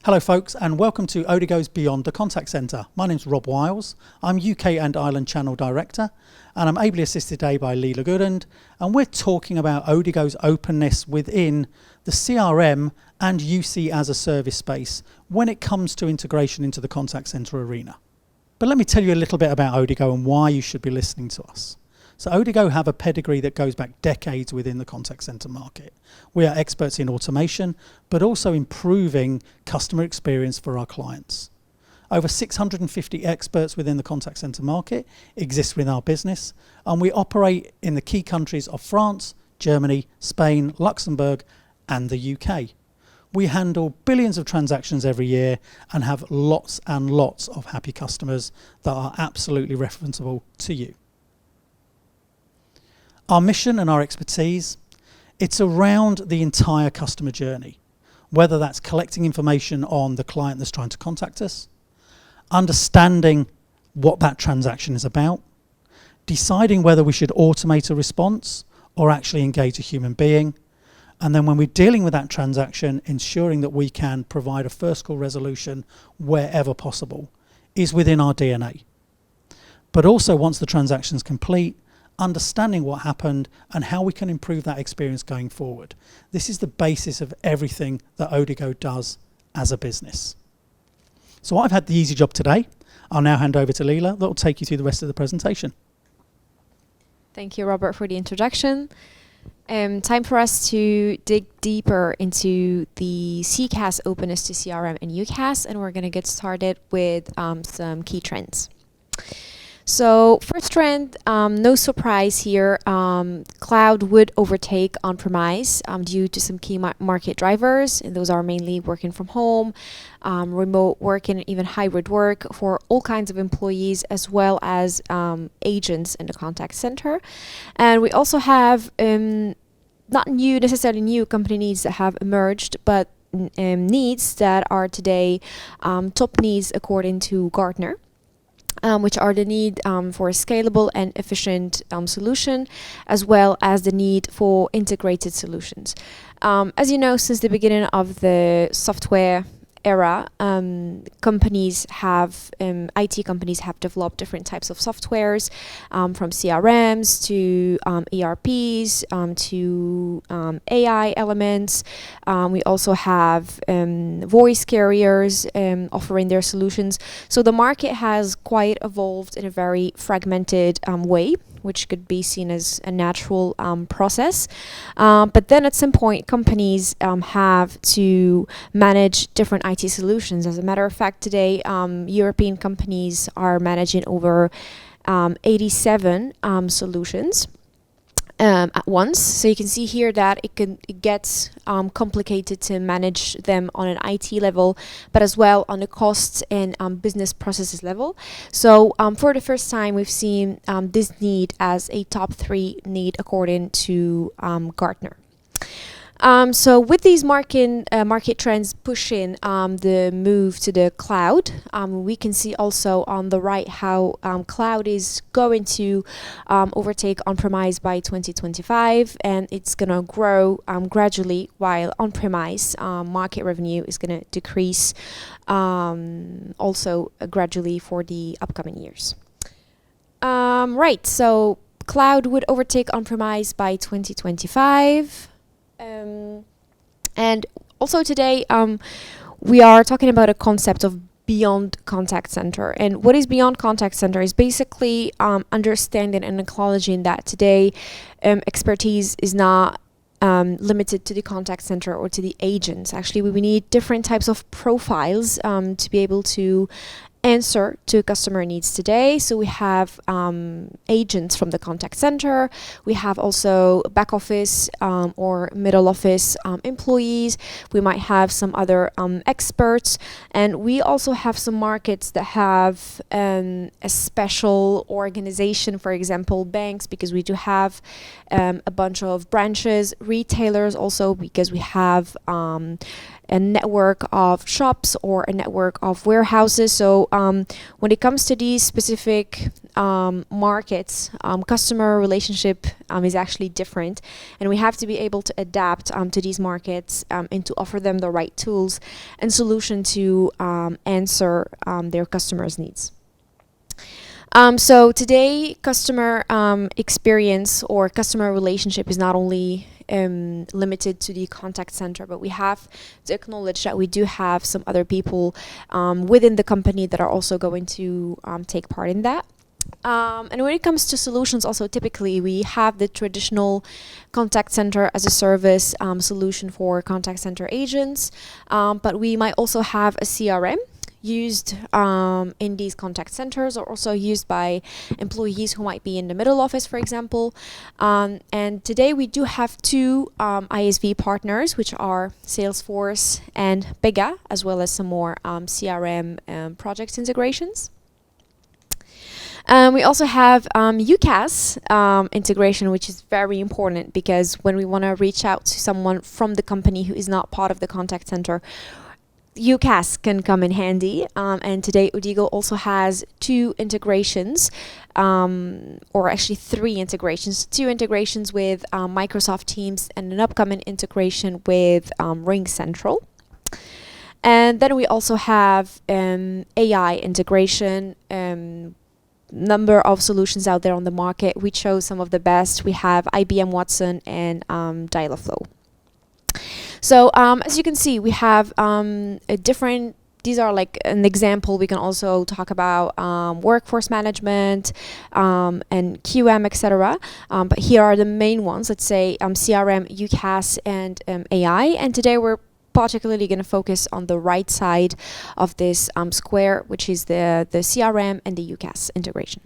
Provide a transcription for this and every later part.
Hello folks, and welcome to Odigo's Beyond the Contact Centre. My name's Rob Wiles. I'm UK and Ireland Channel Director, and I'm ably assisted today by Leela Goodand, and we're talking about Odigo's openness within the CRM and UC as a service space when it comes to integration into the contact centre arena. But let me tell you a little bit about Odigo and why you should be listening to us. So Odigo have a pedigree that goes back decades within the contact centre market. We are experts in automation, but also improving customer experience for our clients. Over 650 experts within the contact centre market exist within our business, and we operate in the key countries of France, Germany, Spain, Luxembourg, and the UK. We handle billions of transactions every year and have lots and lots of happy customers that are absolutely referenceable to you. Our mission and our expertise, it's around the entire customer journey, whether that's collecting information on the client that's trying to contact us, understanding what that transaction is about, deciding whether we should automate a response or actually engage a human being, and then when we're dealing with that transaction, ensuring that we can provide a first call resolution wherever possible is within our DNA. But also once the transaction's complete, understanding what happened and how we can improve that experience going forward. This is the basis of everything that Odigo does as a business. So I've had the easy job today. I'll now hand over to Leela that will take you through the rest of the presentation. Thank you, Robert, for the introduction. Time for us to dig deeper into the CCaaS openness to CRM and UCaaS, and we're going to get started with some key trends. So first trend, no surprise here, cloud would overtake on-premise due to some key market drivers, and those are mainly working from home, remote work, and even hybrid work for all kinds of employees, as well as agents in the contact center. And we also have not necessarily new company needs that have emerged, but needs that are today top needs according to Gartner. Which are the need for a scalable and efficient solution, as well as the need for integrated solutions. As you know, since the beginning of the software era, companies have, IT companies have developed different types of softwares, from CRMs to ERPs to AI elements. We also have voice carriers offering their solutions. So the market has quite evolved in a very fragmented way, which could be seen as a natural process. But then at some point, companies have to manage different IT solutions. As a matter of fact, today, European companies are managing over 87 solutions at once. So you can see here that it gets complicated to manage them on an IT level, but as well on the costs and business processes level. So for the first time, we've seen this need as a top 3 need according to Gartner. So with these market trends pushing the move to the cloud, we can see also on the right how cloud is going to overtake on-premise by 2025, and it's going to grow gradually, while on-premise market revenue is going to decrease also gradually for the upcoming years. Right, so cloud would overtake on-premise by 2025. And also today, we are talking about a concept of beyond contact center. And what is beyond contact center is basically understanding and acknowledging that today expertise is not limited to the contact center or to the agents. Actually, we need different types of profiles to be able to answer to customer needs today. So we have agents from the contact center. We have also back office or middle office employees. We might have some other experts. And we also have some markets that have a special organization, for example, banks, because we do have a bunch of branches, retailers also, because we have a network of shops or a network of warehouses. So when it comes to these specific markets, customer relationship is actually different, and we have to be able to adapt to these markets and to offer them the right tools and solution to answer their customers' needs. So today, customer experience or customer relationship is not only limited to the contact center, but we have to acknowledge that we do have some other people within the company that are also going to take part in that. And when it comes to solutions, also typically we have the traditional contact center as a service solution for contact center agents, but we might also have a CRM used in these contact centers, or also used by employees who might be in the middle office, for example. And today we do have two ISV partners, which are Salesforce and Pega, as well as some more CRM project integrations. We also have UCaaS integration, which is very important, because when we want to reach out to someone from the company who is not part of the contact center, UCaaS can come in handy, and today Odigo also has two integrations, or actually three integrations. Two integrations with Microsoft Teams and an upcoming integration with RingCentral. And then we also have AI integration, number of solutions out there on the market. We chose some of the best. We have IBM Watson and Dialogflow. So as you can see, we have a different, these are like an example. We can also talk about workforce management and QM, etc. But here are the main ones, let's say CRM, UCaaS, and AI. And today we're particularly going to focus on the right side of this square, which is the CRM and the UCaaS integration.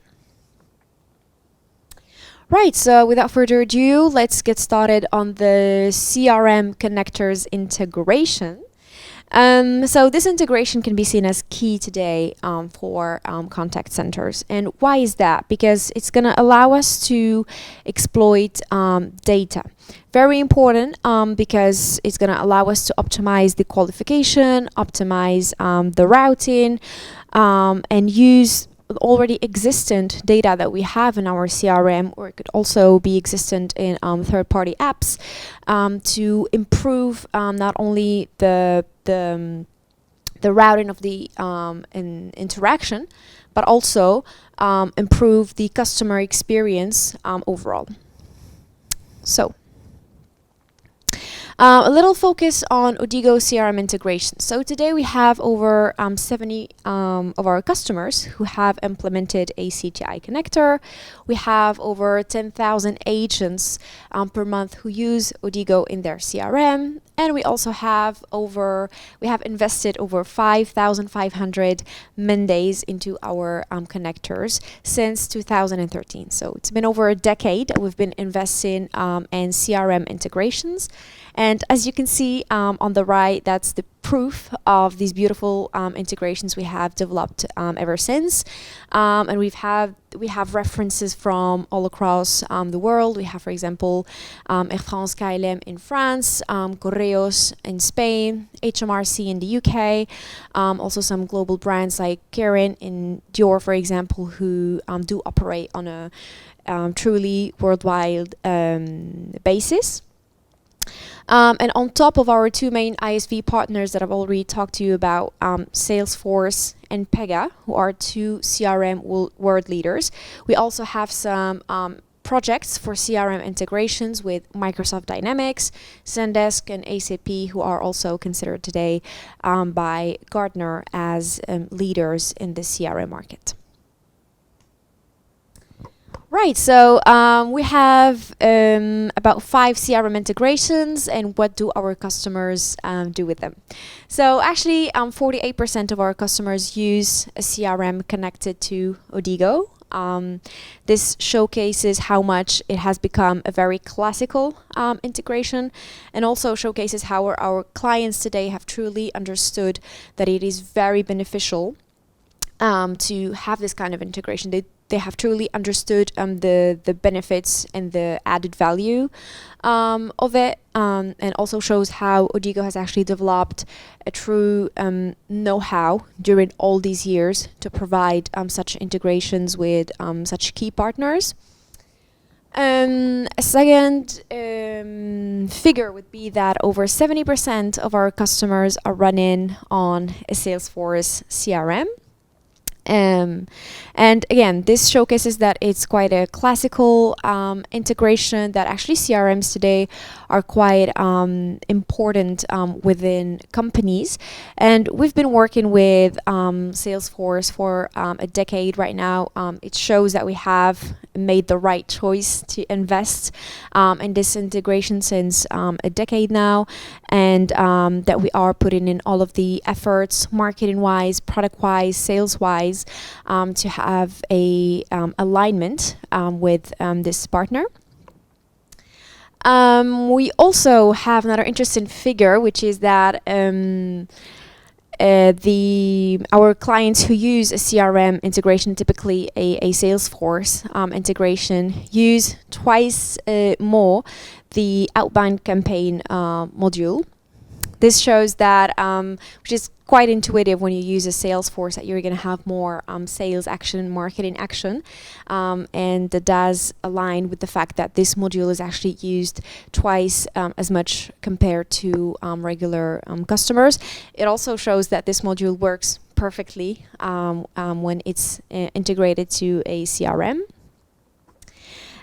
Right, so without further ado, let's get started on the CRM connectors integration. So this integration can be seen as key today for contact centers. And why is that? Because it's going to allow us to exploit data. Very important because it's going to allow us to optimize the qualification, optimize the routing, and use already existent data that we have in our CRM, or it could also be existent in third-party apps, to improve not only the routing of the interaction, but also improve the customer experience overall. So a little focus on Odigo CRM integration. So today we have over 70 of our customers who have implemented a CTI connector. We have over 10,000 agents per month who use Odigo in their CRM. And we also have invested over 5,500 man days into our connectors since 2013. So it's been over a decade we've been investing in CRM integrations. And as you can see on the right, that's the proof of these beautiful integrations we have developed ever since. And we have references from all across the world. We have, for example, Air France KLM in France, Correos in Spain, HMRC in the UK, also some global brands like Kering in Dior, for example, who do operate on a truly worldwide basis. And on top of our two main ISV partners that I've already talked to you about, Salesforce and Pega, who are two CRM world leaders, we also have some projects for CRM integrations with Microsoft Dynamics, Zendesk, and SAP, who are also considered today by Gartner as leaders in the CRM market. Right, so we have about 5 CRM integrations, and what do our customers do with them? So actually 48% of our customers use a CRM connected to Odigo. This showcases how much it has become a very classical integration, and also showcases how our clients today have truly understood that it is very beneficial to have this kind of integration. They they have truly understood the benefits and the added value of it, and also shows how Odigo has actually developed a true know-how during all these years to provide such integrations with such key partners. A second figure would be that over 70% of our customers are running on a Salesforce CRM. And again, this showcases that it's quite a classical integration, that actually CRMs today are quite important within companies. And we've been working with Salesforce for a decade right now. It shows that we have made the right choice to invest in this integration since a decade now, and that we are putting in all of the efforts, marketing-wise, product-wise, sales-wise, to have a alignment with this partner. We also have another interesting figure, which is that our clients who use a CRM integration, typically a Salesforce integration, use twice more the outbound campaign module. This shows that, which is quite intuitive when you use a Salesforce, that you're going to have more sales action, marketing action, and that does align with the fact that this module is actually used twice as much compared to regular customers. It also shows that this module works perfectly when it's integrated to a CRM.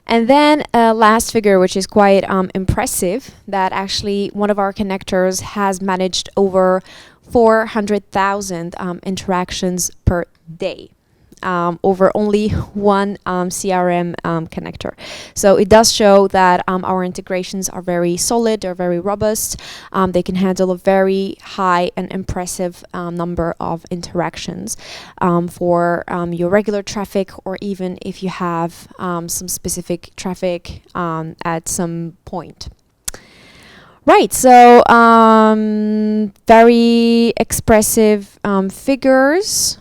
And then last figure, which is quite impressive, that actually one of our connectors has managed over 400,000 interactions per day over only one CRM connector. So it does show that our integrations are very solid, they're very robust, they can handle a very high and impressive number of interactions for your regular traffic, or even if you have some specific traffic at some point. Right, so very expressive figures.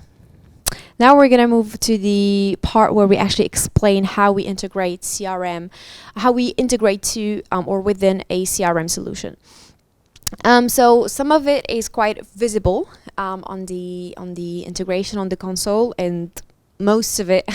Now we're going to move to the part where we actually explain how we integrate CRM, how we integrate to or within a CRM solution. So some of it is quite visible on the integration on the console, and most of it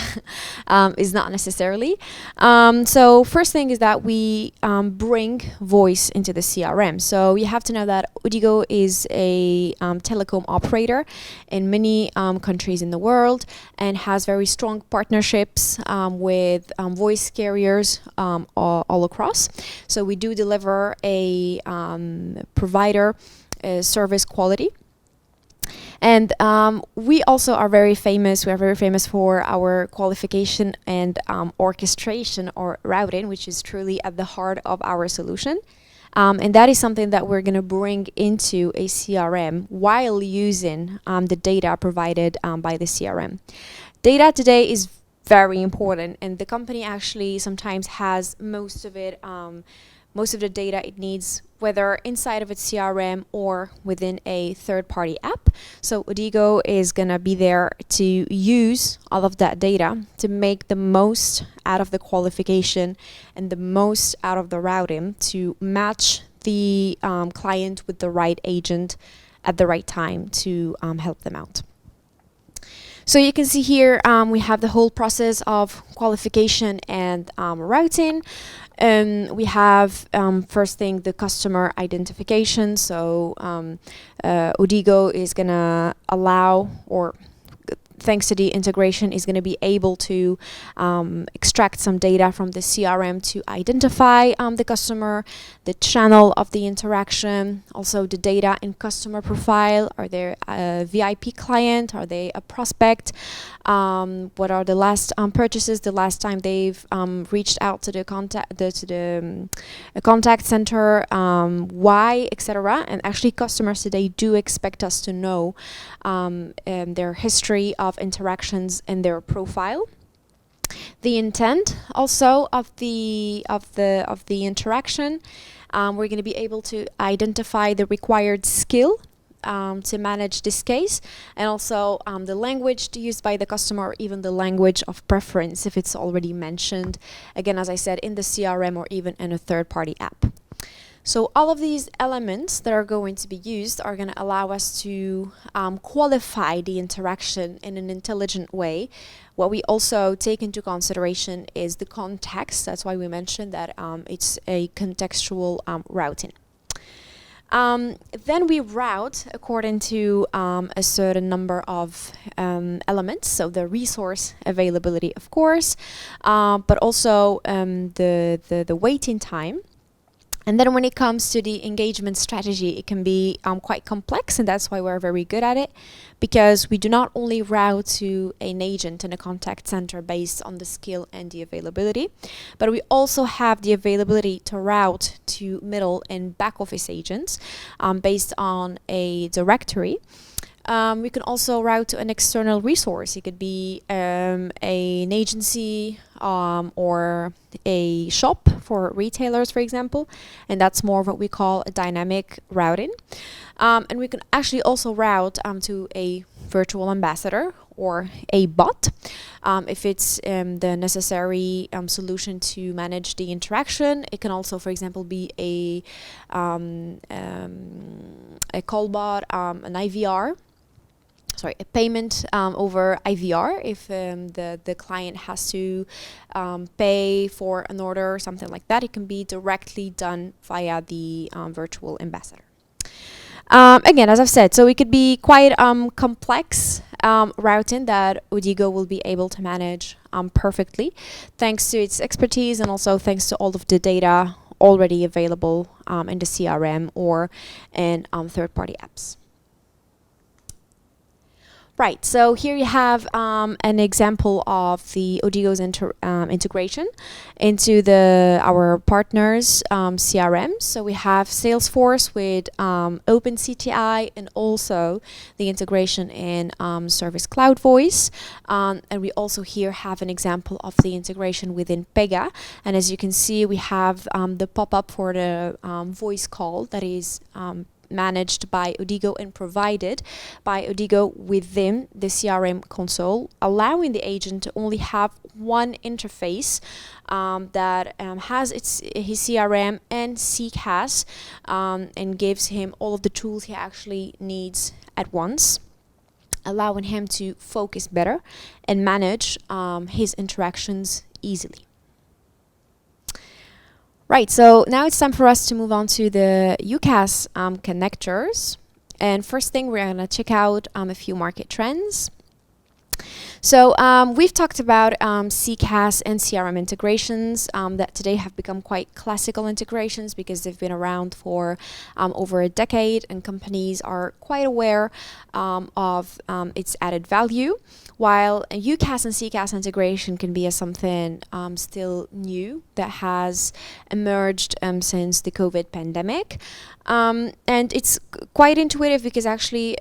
is not necessarily. So first thing is that we bring voice into the CRM. So you have to know that Odigo is a telecom operator in many countries in the world, and has very strong partnerships with voice carriers all across. So we do deliver a provider service quality. And we also are very famous. We are very famous for our qualification and orchestration or routing, which is truly at the heart of our solution. And that is something that we're going to bring into a CRM while using the data provided by the CRM. Data today is very important, and the company actually sometimes has most of it. Most of the data it needs, whether inside of its CRM or within a third-party app. So Odigo is going to be there to use all of that data to make the most out of the qualification and the most out of the routing to match the client with the right agent at the right time to help them out. So you can see here we have the whole process of qualification and routing. We have first thing, the customer identification. So Odigo is going to allow, or thanks to the integration, is going to be able to extract some data from the CRM to identify the customer, the channel of the interaction, also the data in customer profile. Are they a VIP client? Are they a prospect? What are the last purchases, the last time they've reached out to the contact center, why, etc. And actually customers today do expect us to know their history of interactions and their profile. The intent also of the interaction. We're going to be able to identify the required skill to manage this case, and also the language used by the customer, or even the language of preference if it's already mentioned, again, as I said, in the CRM or even in a third-party app. So all of these elements that are going to be used are going to allow us to qualify the interaction in an intelligent way. What we also take into consideration is the context. That's why we mentioned that it's a contextual routing. Then we route according to a certain number of elements, so the resource availability, of course, but also the waiting time. And then when it comes to the engagement strategy, it can be quite complex, and that's why we're very good at it, because we do not only route to an agent in a contact center based on the skill and the availability, but we also have the availability to route to middle and back office agents based on a directory. We can also route to an external resource. It could be an agency or a shop for retailers, for example, and that's more what we call a dynamic routing. And we can actually also route to a virtual ambassador or a bot if it's the necessary solution to manage the interaction. It can also, for example, be a call bot, an IVR. Sorry, a payment over IVR if the client has to pay for an order or something like that. It can be directly done via the virtual ambassador. Again, as I've said, so it could be quite complex routing that Odigo will be able to manage perfectly, thanks to its expertise and also thanks to all of the data already available in the CRM or in third-party apps. Right, so here you have an example of the Odigo's integration into our partners' CRM. So we have Salesforce with OpenCTI and also the integration in Service Cloud Voice. And we also here have an example of the integration within Pega. And as you can see, we have the pop-up for the voice call that is managed by Odigo and provided by Odigo within the CRM console, allowing the agent to only have one interface that has his CRM and CCaaS and gives him all of the tools he actually needs at once, allowing him to focus better and manage his interactions easily. Right, so now it's time for us to move on to the UCaaS connectors. And first thing, we're going to check out a few market trends. So we've talked about CCaaS and CRM integrations that today have become quite classical integrations because they've been around for over a decade, and companies are quite aware of its added value, while a UCaaS and CCaaS integration can be something still new that has emerged since the COVID pandemic. And it's quite intuitive because actually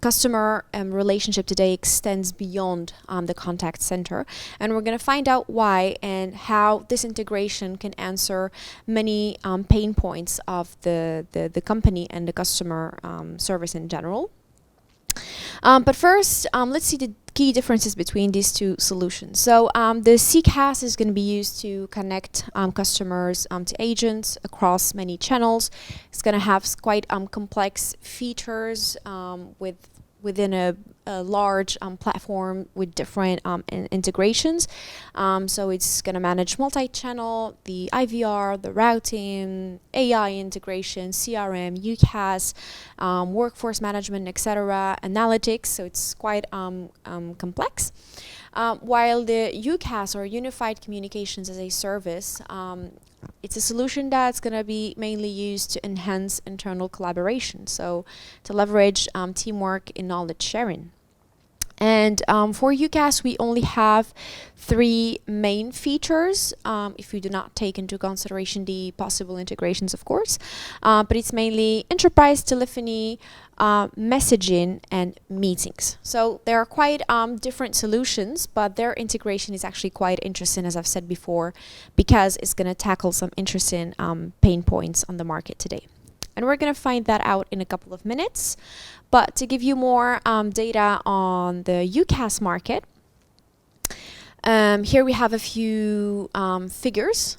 customer relationship today extends beyond the contact center, and we're going to find out why and how this integration can answer many pain points of the company and the customer service in general. But first, let's see the key differences between these two solutions. So the CCaaS is going to be used to connect customers to agents across many channels. It's going to have quite complex features within a large platform with different integrations. So it's going to manage multi-channel, the IVR, the routing, AI integration, CRM, UCaaS, workforce management, etc., analytics. So it's quite complex. While the UCaaS, or Unified Communications as a Service, it's a solution that's going to be mainly used to enhance internal collaboration, so to leverage teamwork and knowledge sharing. And for UCaaS, we only have 3 main features, if we do not take into consideration the possible integrations, of course. But it's mainly enterprise telephony, messaging, and meetings. So there are quite different solutions, but their integration is actually quite interesting, as I've said before, because it's going to tackle some interesting pain points on the market today. And we're going to find that out in a couple of minutes. But to give you more data on the UCaaS market, here we have a few figures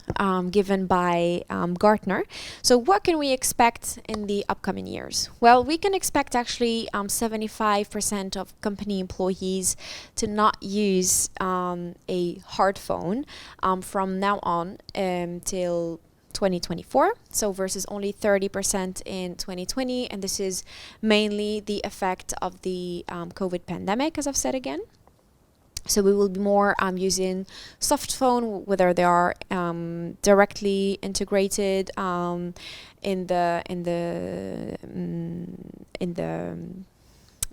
given by Gartner. So what can we expect in the upcoming years? Well, we can expect actually 75% of company employees to not use a hard phone from now on till 2024, so versus only 30% in 2020, and this is mainly the effect of the COVID pandemic, as I've said again. So we will be more using soft phone, whether they are directly integrated in the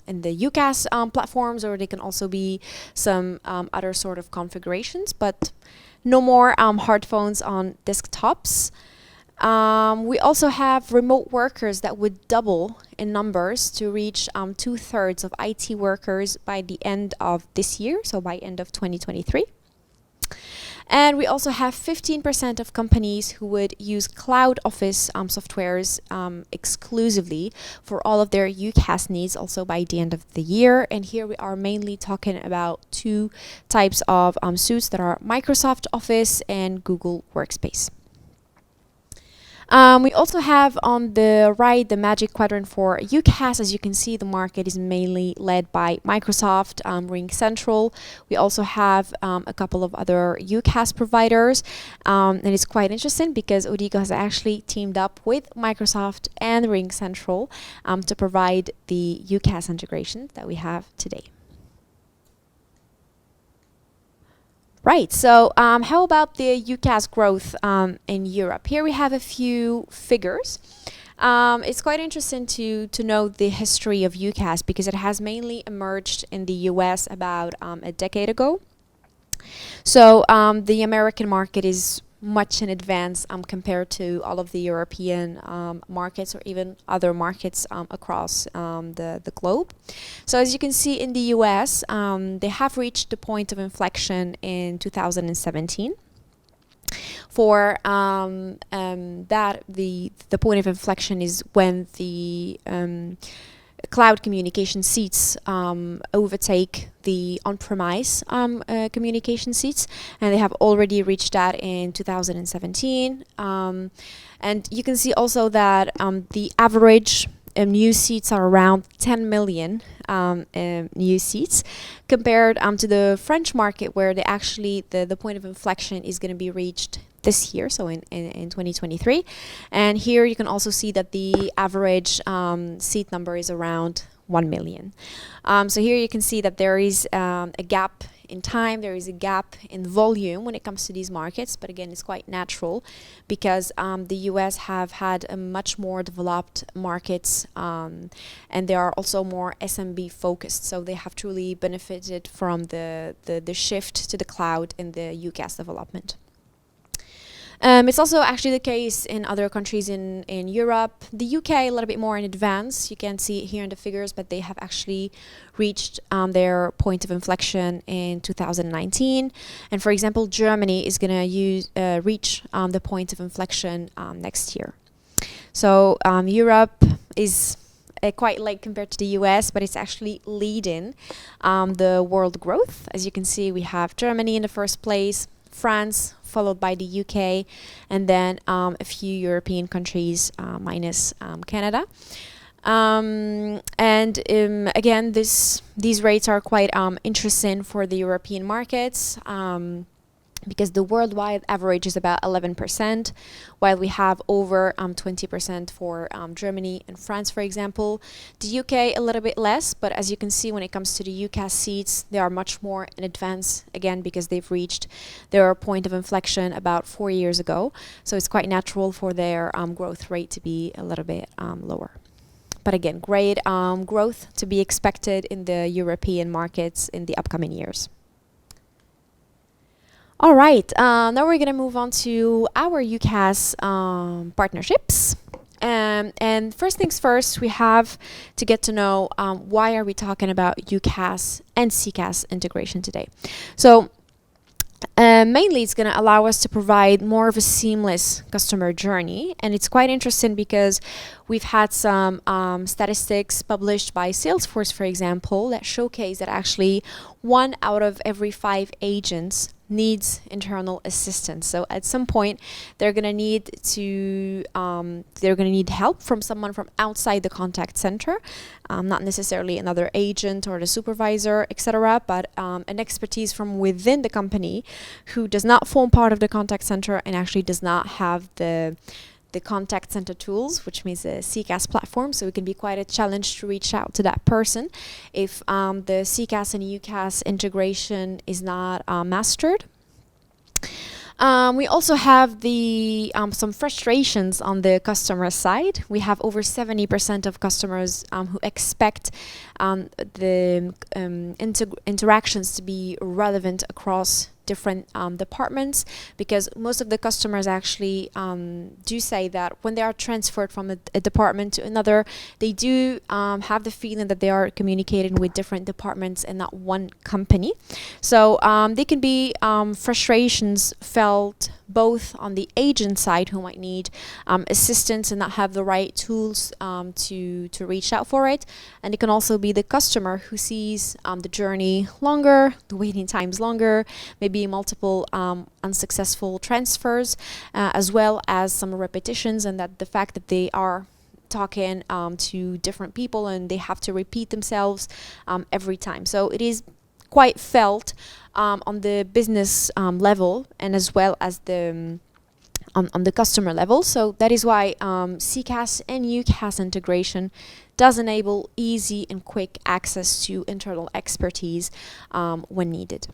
UCaaS platforms, or they can also be some other sort of configurations, but no more hard phones on desktops. We also have remote workers that would double in numbers to reach 2/3 of IT workers by the end of this year, so by end of 2023. And we also have 15% of companies who would use cloud office softwares exclusively for all of their UCaaS needs also by the end of the year. And here we are mainly talking about two types of suites that are Microsoft Office and Google Workspace. We also have on the right the Magic Quadrant for UCaaS. As you can see, the market is mainly led by Microsoft, RingCentral. We also have a couple of other UCaaS providers, and it's quite interesting because Odigo has actually teamed up with Microsoft and RingCentral to provide the UCaaS integration that we have today. Right, so how about the UCaaS growth in Europe? Here we have a few figures. It's quite interesting to know the history of UCaaS because it has mainly emerged in the US about a decade ago. So the American market is much in advance compared to all of the European markets or even other markets across the globe. So as you can see in the US, they have reached the point of inflection in 2017. For that, the point of inflection is when the cloud communication seats overtake the on-premise communication seats, and they have already reached that in 2017. And you can see also that the average new seats are around 10 million new seats compared to the French market, where they actually the point of inflection is going to be reached this year, so in 2023. And here you can also see that the average seat number is around 1 million. So here you can see that there is a gap in time, there is a gap in volume when it comes to these markets, but again, it's quite natural because the US have had a much more developed markets, and they are also more SMB focused, so they have truly benefited from the shift to the cloud in the UCaaS development. It's also actually the case in other countries in Europe. The UK a little bit more in advance. You can't see it here in the figures, but they have actually reached their point of inflection in 2019. And for example, Germany is going to reach the point of inflection next year. So Europe is quite late compared to the US, but it's actually leading the world growth. As you can see, we have Germany in the first place, France, followed by the UK, and then a few European countries minus Canada. And again, these rates are quite interesting for the European markets because the worldwide average is about 11%, while we have over 20% for Germany and France, for example. The UK a little bit less, but as you can see, when it comes to the UCaaS seats, they are much more in advance, again, because they've reached their point of inflection about 4 years ago. So it's quite natural for their growth rate to be a little bit lower. But again, great growth to be expected in the European markets in the upcoming years. All right, now we're going to move on to our UCaaS partnerships. And first things first, we have to get to know why are we talking about UCaaS and CCaaS integration today. So Mainly, it's going to allow us to provide more of a seamless customer journey. And it's quite interesting because we've had some statistics published by Salesforce, for example, that showcase that actually 1 out of every 5 agents needs internal assistance. So at some point, they're going to need help from someone from outside the contact center, not necessarily another agent or the supervisor, etc., but an expertise from within the company who does not form part of the contact center and actually does not have the contact center tools, which means the CCaaS platform. So it can be quite a challenge to reach out to that person if the CCaaS and UCaaS integration is not mastered. We also have some frustrations on the customer side. We have over 70% of customers who expect the interactions to be relevant across different departments, because most of the customers actually do say that when they are transferred from a department to another, they do have the feeling that they are communicating with different departments and not one company. So they can be frustrations felt both on the agent side, who might need assistance and not have the right tools to reach out for it, and it can also be the customer who sees the journey longer, the waiting times longer, maybe multiple unsuccessful transfers, as well as some repetitions, and that the fact that they are talking to different people and they have to repeat themselves every time. So it is quite felt on the business level, and as well as the on the customer level. So that is why CCaaS and UCaaS integration does enable easy and quick access to internal expertise when needed.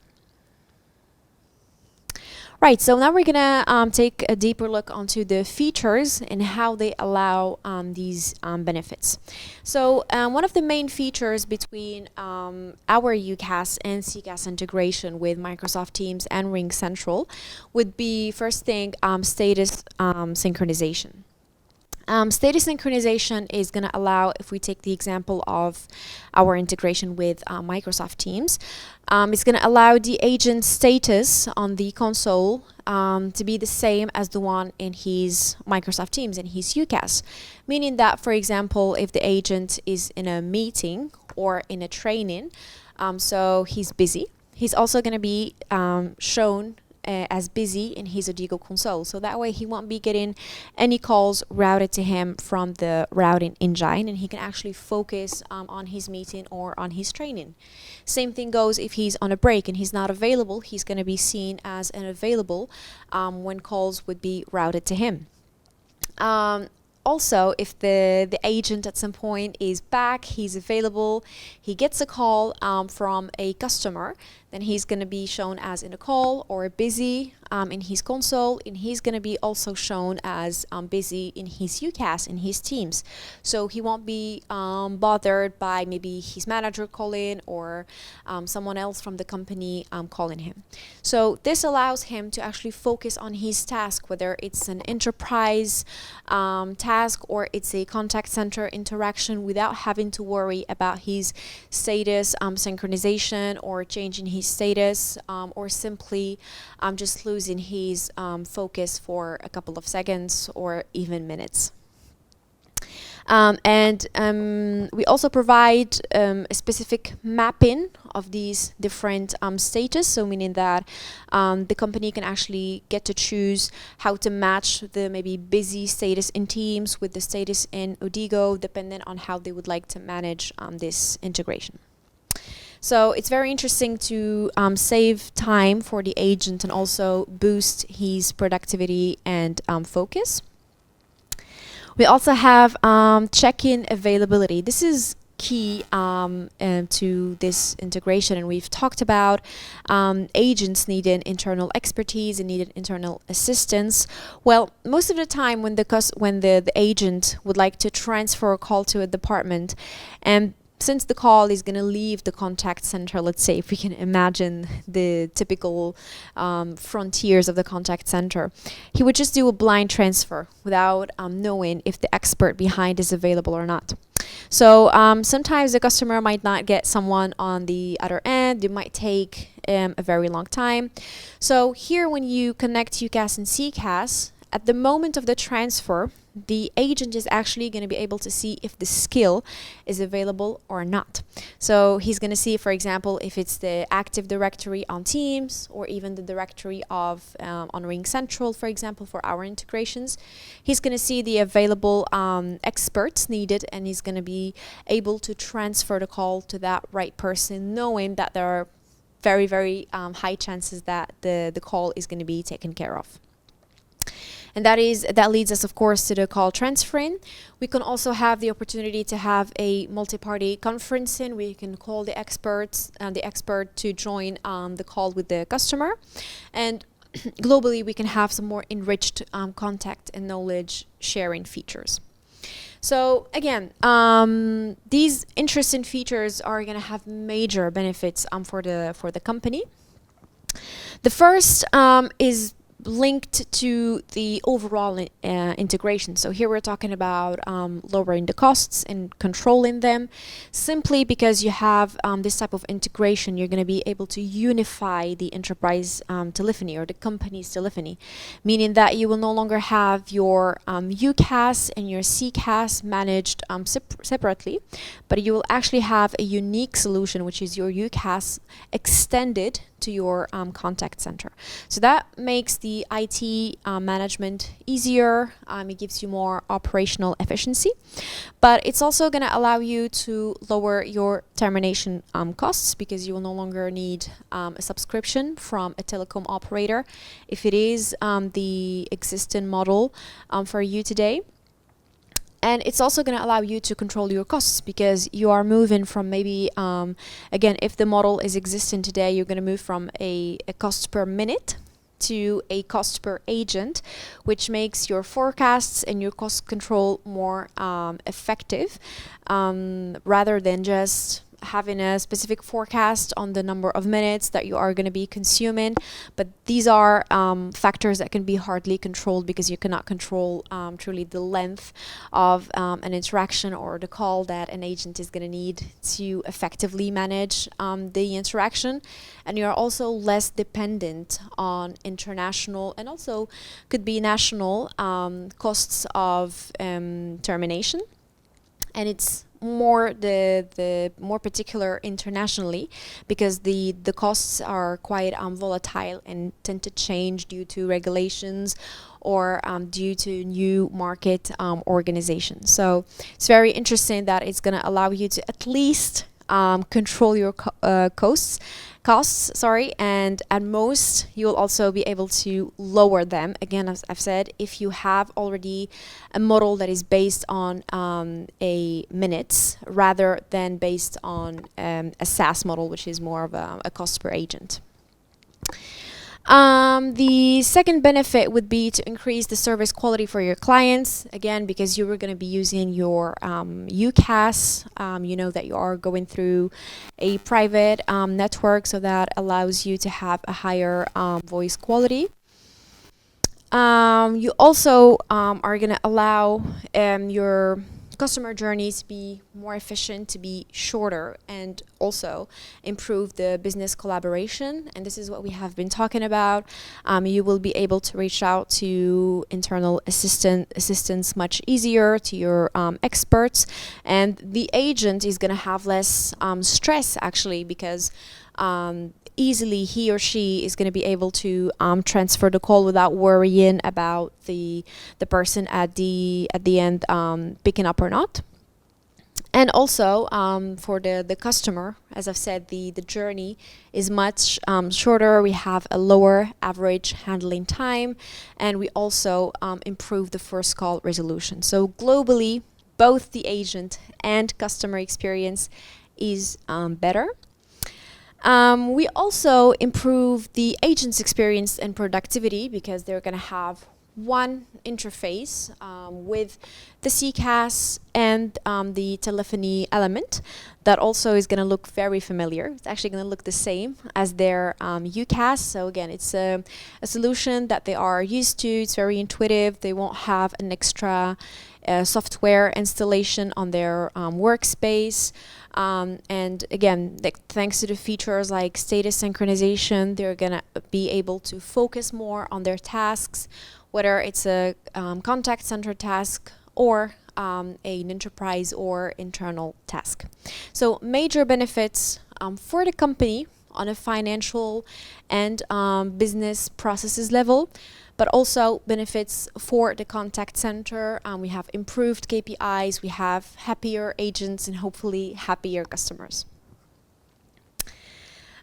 Right, so now we're gonna take a deeper look onto the features and how they allow these benefits. So one of the main features between our UCaaS and CCaaS integration with Microsoft Teams and RingCentral would be, first thing, status synchronization. Status synchronization is going to allow, if we take the example of our integration with Microsoft Teams, it's going to allow the agent's status on the console to be the same as the one in his Microsoft Teams, in his UCaaS. Meaning that, for example, if the agent is in a meeting or in a training, so he's busy, he's also going to be shown as busy in his Odigo console. So that way he won't be getting any calls routed to him from the routing engine, and he can actually focus on his meeting or on his training. Same thing goes if he's on a break and he's not available, he's going to be seen as unavailable when calls would be routed to him. Also, if the agent at some point is back, he's available, he gets a call from a customer, then he's going to be shown as in a call or busy in his console, and he's going to be also shown as busy in his UCaaS, in his Teams. So he won't be bothered by maybe his manager calling or someone else from the company calling him. So this allows him to actually focus on his task, whether it's an enterprise task or it's a contact center interaction, without having to worry about his status synchronization or changing his status or simply just losing his focus for a couple of seconds or even minutes. We also provide a specific mapping of these different stages, so meaning that the company can actually get to choose how to match the maybe busy status in Teams with the status in Odigo, depending on how they would like to manage this integration. So it's very interesting to save time for the agent and also boost his productivity and focus. We also have check-in availability. This is key to this integration, and we've talked about agents needing internal expertise and needed internal assistance. Well, most of the time when the agent would like to transfer a call to a department, and since the call is going to leave the contact center, let's say if we can imagine the typical frontiers of the contact center, he would just do a blind transfer without knowing if the expert behind is available or not. So sometimes the customer might not get someone on the other end. It might take a very long time. So here, when you connect UCaaS and CCaaS, at the moment of the transfer, the agent is actually going to be able to see if the skill is available or not. So he's going to see, for example, if it's the Active Directory on Teams, or even the directory of on Ring Central, for example, for our integrations. He's going to see the available experts needed, and he's going to be able to transfer the call to that right person, knowing that there are very, very high chances that the call is going to be taken care of. And that leads us, of course, to the call transferring. We can also have the opportunity to have a multi-party conferencing. We can call the experts and the expert to join the call with the customer. And globally, we can have some more enriched contact and knowledge sharing features. So again, these interesting features are going to have major benefits for the company. The first is linked to the overall integration. So here we're talking about lowering the costs and controlling them. Simply because you have this type of integration, you're going to be able to unify the enterprise telephony, or the company's telephony, meaning that you will no longer have your UCaaS and your CCaaS managed separately, but you will actually have a unique solution, which is your UCaaS extended to your contact center. So that makes the IT management easier. It gives you more operational efficiency, but it's also going to allow you to lower your termination costs, because you will no longer need a subscription from a telecom operator if it is the existing model for you today. And it's also going to allow you to control your costs, because you are moving from maybe, again, if the model is existing today, you're going to move from a cost per minute to a cost per agent, which makes your forecasts and your cost control more effective, rather than just having a specific forecast on the number of minutes that you are going to be consuming. But these are factors that can be hardly controlled, because you cannot control truly the length of an interaction or the call that an agent is going to need to effectively manage the interaction. And you are also less dependent on international and also could be national costs of termination. And it's more the more particular internationally, because the costs are quite volatile and tend to change due to regulations or due to new market organizations. So it's very interesting that it's going to allow you to at least control your costs, and at most you will also be able to lower them. Again, as I've said, if you have already a model that is based on a minutes rather than based on a SaaS model, which is more of a cost per agent. The second benefit would be to increase the service quality for your clients. Again, because you were going to be using your UCaaS, you know that you are going through a private network, so that allows you to have a higher voice quality. You also are going to allow your customer journeys to be more efficient, to be shorter, and also improve the business collaboration. And this is what we have been talking about. You will be able to reach out to internal assistants much easier, to your experts, and the agent is going to have less stress, actually, because easily he or she is going to be able to transfer the call without worrying about the person at the end picking up or not. And also for the customer, as I've said, the journey is much shorter. We have a lower average handling time, and we also improve the first call resolution. So globally, both the agent and customer experience is better. We also improve the agent's experience and productivity, because they're going to have one interface with the CCaaS and the telephony element that also is going to look very familiar. It's actually going to look the same as their UCaaS. So again, it's a solution that they are used to. It's very intuitive. They won't have an extra software installation on their workspace. And again, thanks to the features like status synchronization, they're going to be able to focus more on their tasks, whether it's a contact center task or an enterprise or internal task. So major benefits for the company on a financial and business processes level, but also benefits for the contact center. We have improved KPIs, we have happier agents, and hopefully happier customers.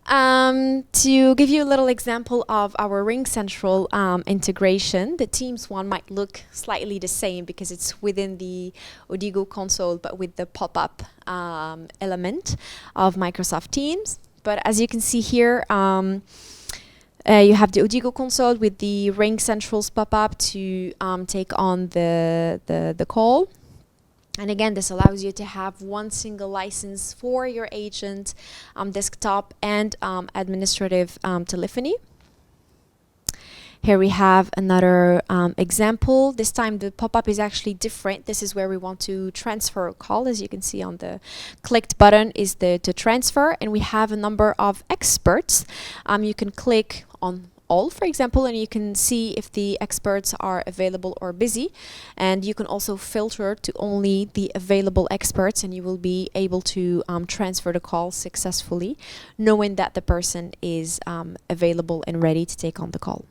To give you a little example of our RingCentral integration, the Teams one might look slightly the same because it's within the Odigo console, but with the pop-up element of Microsoft Teams. But as you can see here, you have the Odigo console with the RingCentral's pop-up to take on the call. And again, this allows you to have one single license for your agent, desktop and administrative telephony. Here we have another example. This time the pop-up is actually different. This is where we want to transfer a call. As you can see on the clicked button is the transfer, and we have a number of experts. You can click on all, for example, and you can see if the experts are available or busy. And you can also filter to only the available experts, and you will be able to transfer the call successfully, knowing that the person is available and ready to take on the call.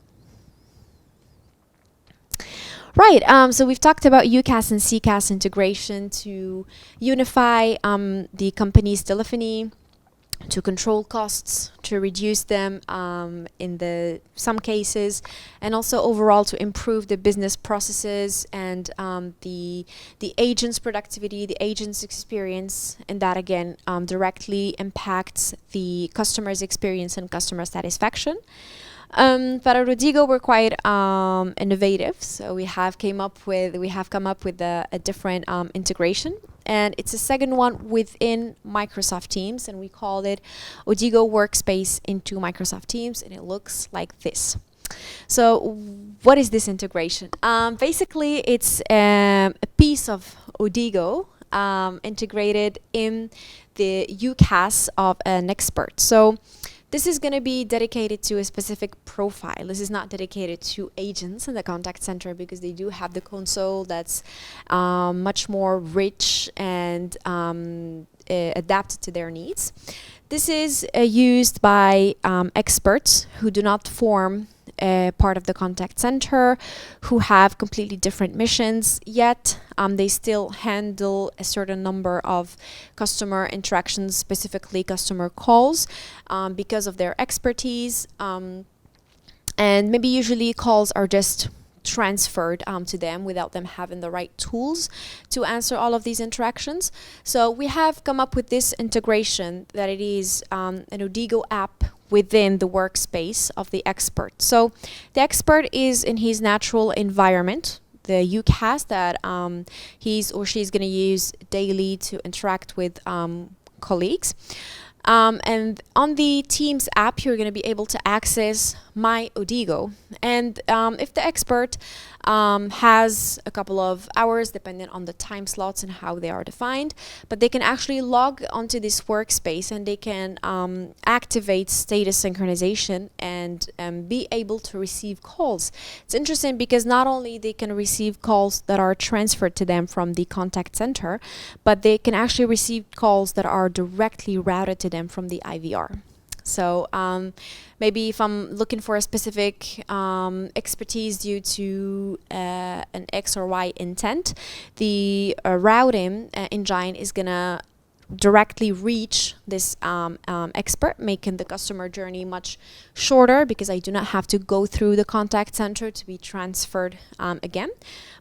Right, so we've talked about UCaaS and CCaaS integration to unify the company's telephony, to control costs, to reduce them in some cases, and also overall to improve the business processes and the agent's productivity, the agent's experience, and that again directly impacts the customer's experience and customer satisfaction. But at Odigo we're quite innovative, so we have come up with a different integration, and it's a second one within Microsoft Teams, and we called it Odigo Workspace into Microsoft Teams, and it looks like this. So what is this integration? Basically it's a piece of Odigo integrated in the UCaaS of an expert. So this is going to be dedicated to a specific profile. This is not dedicated to agents in the contact center because they do have the console that's much more rich and adapted to their needs. This is used by experts who do not form part of the contact center, who have completely different missions, yet they still handle a certain number of customer interactions, specifically customer calls, because of their expertise. And maybe usually calls are just transferred to them without them having the right tools to answer all of these interactions. So we have come up with this integration that it is an Odigo app within the workspace of the expert. So the expert is in his natural environment, the UCaaS that he's or she's going to use daily to interact with colleagues. And on the Teams app, you're going to be able to access My Odigo. And if the expert has a couple of hours, depending on the time slots and how they are defined, but they can actually log onto this workspace and they can activate status synchronization and be able to receive calls. It's interesting because not only they can receive calls that are transferred to them from the contact center, but they can actually receive calls that are directly routed to them from the IVR. So maybe if I'm looking for a specific expertise due to an X or Y intent, the routing engine is gonna directly reach this expert, making the customer journey much shorter because I do not have to go through the contact center to be transferred again.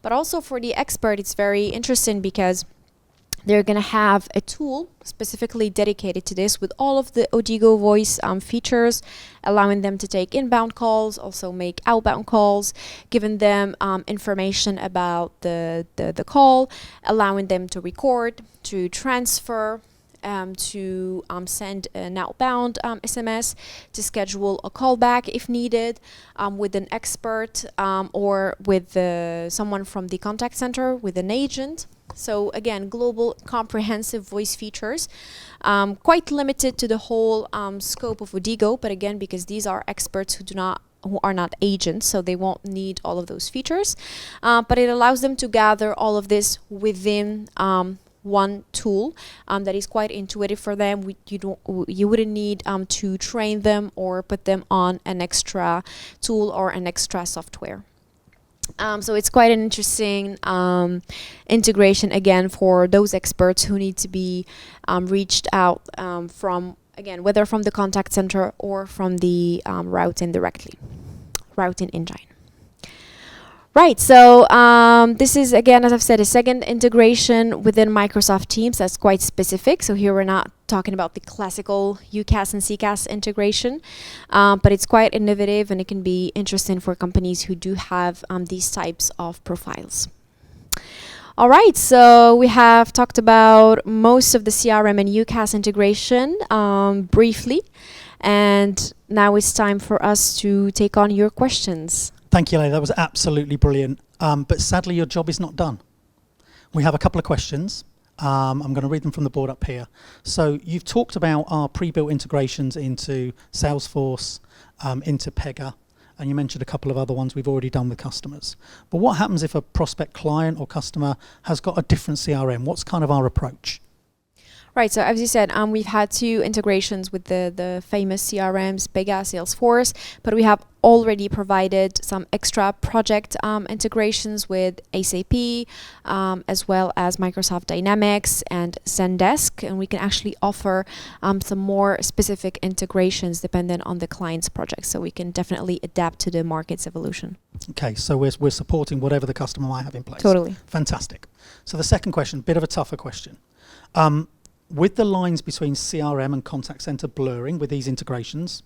But also for the expert, it's very interesting because They're going to have a tool specifically dedicated to this with all of the Odigo voice features, allowing them to take inbound calls, also make outbound calls, giving them information about the call, allowing them to record, to transfer, to send an outbound SMS, to schedule a callback if needed with an expert or with someone from the contact center, with an agent. So again, global comprehensive voice features, quite limited to the whole scope of Odigo, but again, because these are experts who are not agents, so they won't need all of those features. But it allows them to gather all of this within one tool that is quite intuitive for them. You wouldn't need to train them or put them on an extra tool or an extra software. So it's quite an interesting integration, again, for those experts who need to be reached out from, again, whether from the contact center or from the routing engine. Right, so this is, again, as I've said, a second integration within Microsoft Teams that's quite specific. So here we're not talking about the classical UCaaS and CCaaS integration, but it's quite innovative and it can be interesting for companies who do have these types of profiles. All right, so we have talked about most of the CRM and UCaaS integration briefly, and now it's time for us to take on your questions. Thank you, Leila. That was absolutely brilliant. But sadly, your job is not done. We have a couple of questions. I'm going to read them from the board up here. So you've talked about our pre-built integrations into Salesforce, into Pega, and you mentioned a couple of other ones we've already done with customers. But what happens if a prospect client or customer has got a different CRM? What's kind of our approach? Right, so as you said, we've had 2 integrations with the famous CRMs, Pega, Salesforce, but we have already provided some extra project integrations with SAP, as well as Microsoft Dynamics and Zendesk, and we can actually offer some more specific integrations dependent on the client's project, so we can definitely adapt to the market's evolution. Okay, so we're supporting whatever the customer might have in place. Totally. Fantastic. So the second question, bit of a tougher question. With the lines between CRM and contact center blurring with these integrations,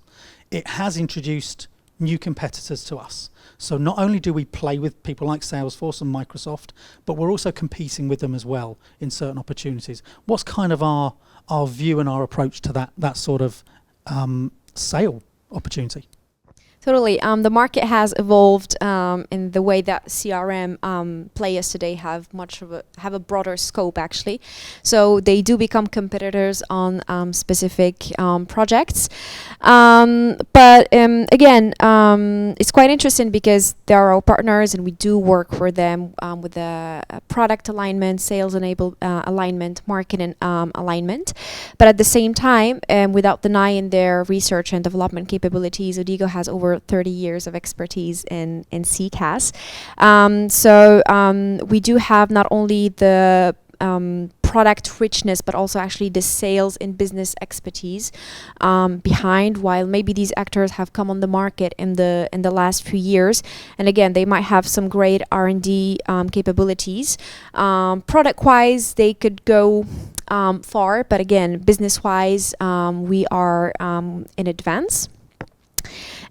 it has introduced new competitors to us. So not only do we play with people like Salesforce and Microsoft, but we're also competing with them as well in certain opportunities. What's kind of our view and our approach to that sort of sale opportunity? Totally. The market has evolved in the way that CRM players today have a broader scope, actually. So they do become competitors on specific projects. But again, it's quite interesting because they are our partners and we do work for them with the product alignment, sales alignment, marketing alignment. But at the same time, without denying their research and development capabilities, Odigo has over 30 years of expertise in CCaaS. So we do have not only the product richness, but also actually the sales and business expertise behind, while maybe these actors have come on the market in the last few years. And again, they might have some great R&D capabilities. Product-wise, they could go far, but again, business-wise, we are in advance.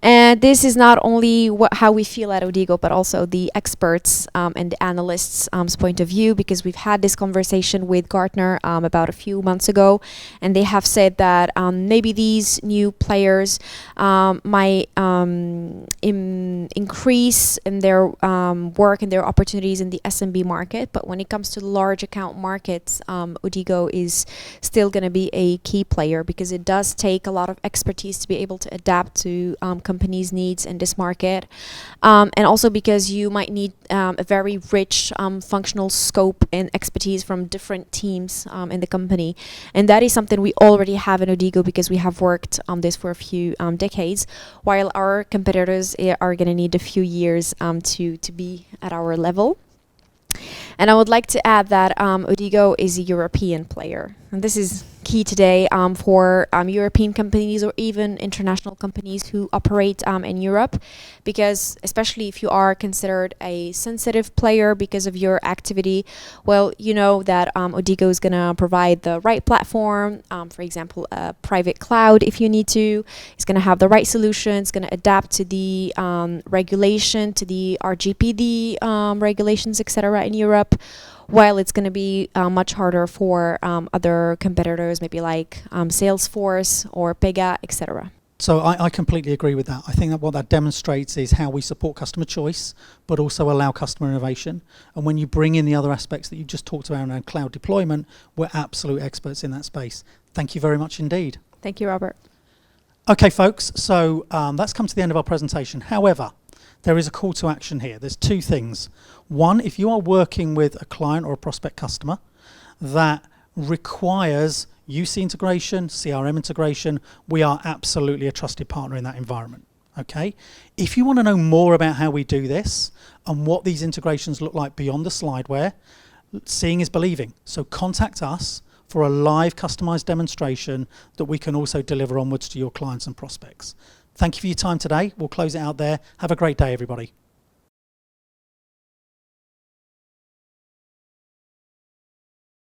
And this is not only how we feel at Odigo, but also the experts and the analysts' point of view, because we've had this conversation with Gartner about a few months ago, and they have said that maybe these new players might increase in their work and their opportunities in the SMB market, but when it comes to large account markets, Odigo is still going to be a key player, because it does take a lot of expertise to be able to adapt to companies' needs in this market, and also because you might need a very rich functional scope and expertise from different teams in the company, and that is something we already have in Odigo because we have worked on this for a few decades, while our competitors are going to need a few years to be at our level. And I would like to add that Odigo is a European player, and this is key today for European companies or even international companies who operate in Europe, because especially if you are considered a sensitive player because of your activity, well, you know that Odigo is going to provide the right platform, for example, a private cloud if you need to. It's going to have the right solution. It's going to adapt to the regulation, to the RGPD regulations, etc. in Europe, while it's going to be much harder for other competitors, maybe like Salesforce or Pega, etc. So I completely agree with that. I think that what that demonstrates is how we support customer choice, but also allow customer innovation. And when you bring in the other aspects that you just talked about around cloud deployment, we're absolute experts in that space. Thank you very much indeed. Thank you, Robert. Okay, folks, so that's come to the end of our presentation. However, there is a call to action here. There's two things. One, if you are working with a client or a prospect customer that requires UC integration, CRM integration, we are absolutely a trusted partner in that environment. Okay? If you want to know more about how we do this and what these integrations look like beyond the slideware, seeing is believing. So contact us for a live customized demonstration that we can also deliver onwards to your clients and prospects. Thank you for your time today. We'll close it out there. Have a great day, everybody.